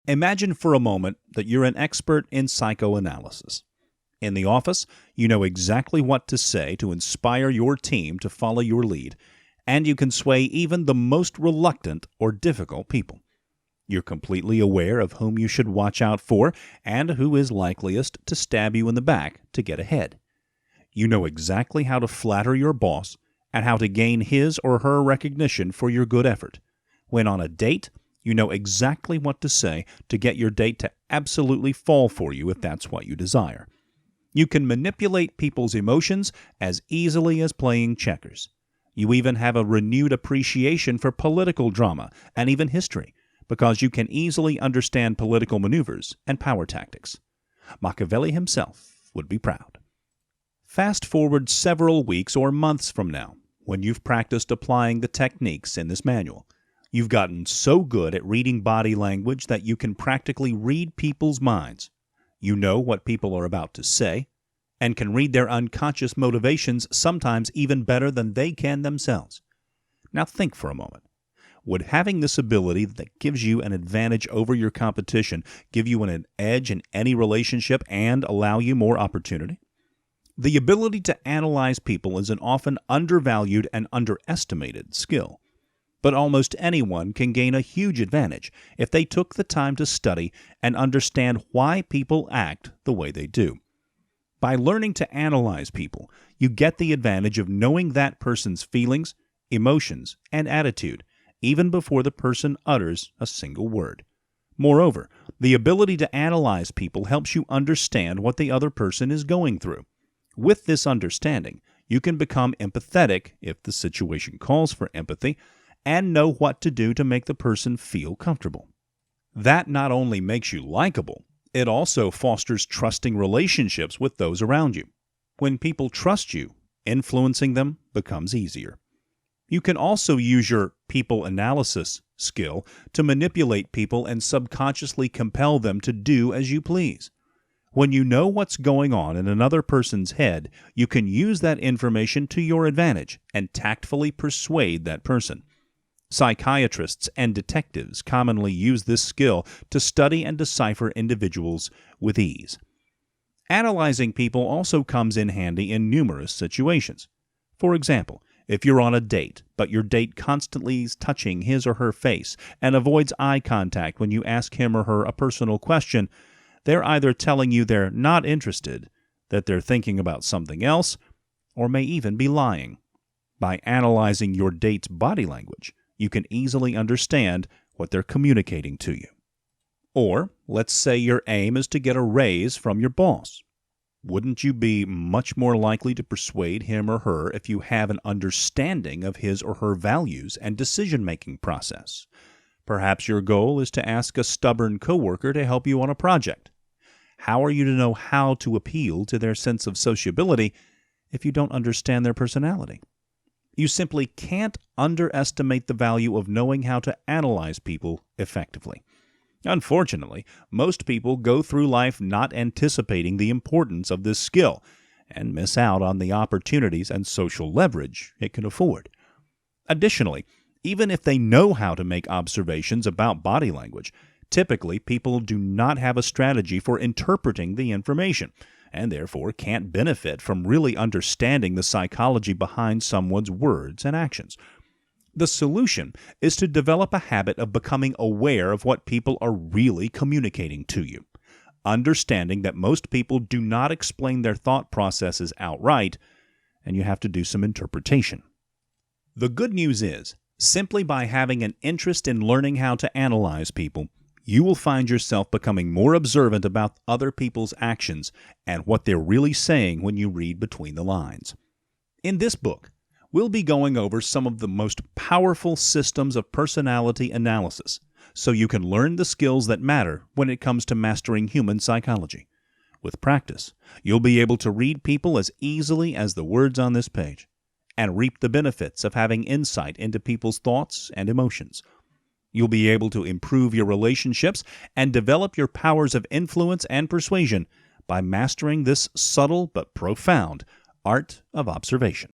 Imagine for a moment that you're an expert in psychoanalysis. In the office, you know exactly what to say to inspire your team to follow your lead, and you can sway even the most reluctant or difficult people. You're completely aware of whom you should watch out for and who is likeliest to stab you in the back to get ahead. You know exactly how to flatter your boss and how to gain his or her recognition for your good effort. When on a date, you know exactly what to say to get your date to absolutely fall for you if that's what you desire. You can manipulate people's emotions as easily as playing checkers. You even have a renewed appreciation for political drama and even history, because you can easily understand political maneuvers and power tactics. Machiavelli himself would be proud. Fast forward several weeks or months from now, when you've practiced applying the techniques in this manual. You've gotten so good at reading body language that you can practically read people's minds. You know what people are about to say, and can read their unconscious motivations sometimes even better than they can themselves. Now think for a moment. Would having this ability that gives you an advantage over your competition give you an edge in any relationship and allow you more opportunity? The ability to analyze people is an often undervalued and underestimated skill. But almost anyone can gain a huge advantage if they took the time to study and understand why people act the way they do. By learning to analyze people, you get the advantage of knowing that person's feelings, emotions, and attitude, even before the person utters a single word. Moreover, the ability to analyze people helps you understand what the other person is going through. With this understanding, you can become empathetic if the situation calls for empathy, and know what to do to make the person feel comfortable. That not only makes you likable, it also fosters trusting relationships with those around you. When people trust you, influencing them becomes easier. You can also use your people analysis skill to manipulate people and subconsciously compel them to do as you please. When you know what's going on in another person's head, you can use that information to your advantage and tactfully persuade that person. Psychiatrists and detectives commonly use this skill to study and decipher individuals with ease. Analyzing people also comes in handy in numerous situations. For example, if you're on a date, but your date constantly is touching his or her face and avoids eye contact when you ask him or her a personal question, they're either telling you they're not interested, that they're thinking about something else, or may even be lying. By analyzing your date's body language, you can easily understand what they're communicating to you. Or, let's say your aim is to get a raise from your boss. Wouldn't you be much more likely to persuade him or her if you have an understanding of his or her values and decision-making process? Perhaps your goal is to ask a stubborn coworker to help you on a project. How are you to know how to appeal to their sense of sociability if you don't understand their personality? You simply can't underestimate the value of knowing how to analyze people effectively. Unfortunately, most people go through life not anticipating the importance of this skill and miss out on the opportunities and social leverage it can afford. Additionally, even if they know how to make observations about body language, typically people do not have a strategy for interpreting the information, and therefore can't benefit from really understanding the psychology behind someone's words and actions. The solution is to develop a habit of becoming aware of what people are really communicating to you, understanding that most people do not explain their thought processes outright, and you have to do some interpretation. The good news is, simply by having an interest in learning how to analyze people, you will find yourself becoming more observant about other people's actions and what they're really saying when you read between the lines. In this book, we'll be going over some of the most powerful systems of personality analysis, so you can learn the skills that matter when it comes to mastering human psychology. With practice, you'll be able to read people as easily as the words on this page, and reap the benefits of having insight into people's thoughts and emotions. You'll be able to improve your relationships and develop your powers of influence and persuasion by mastering this subtle but profound art of observation.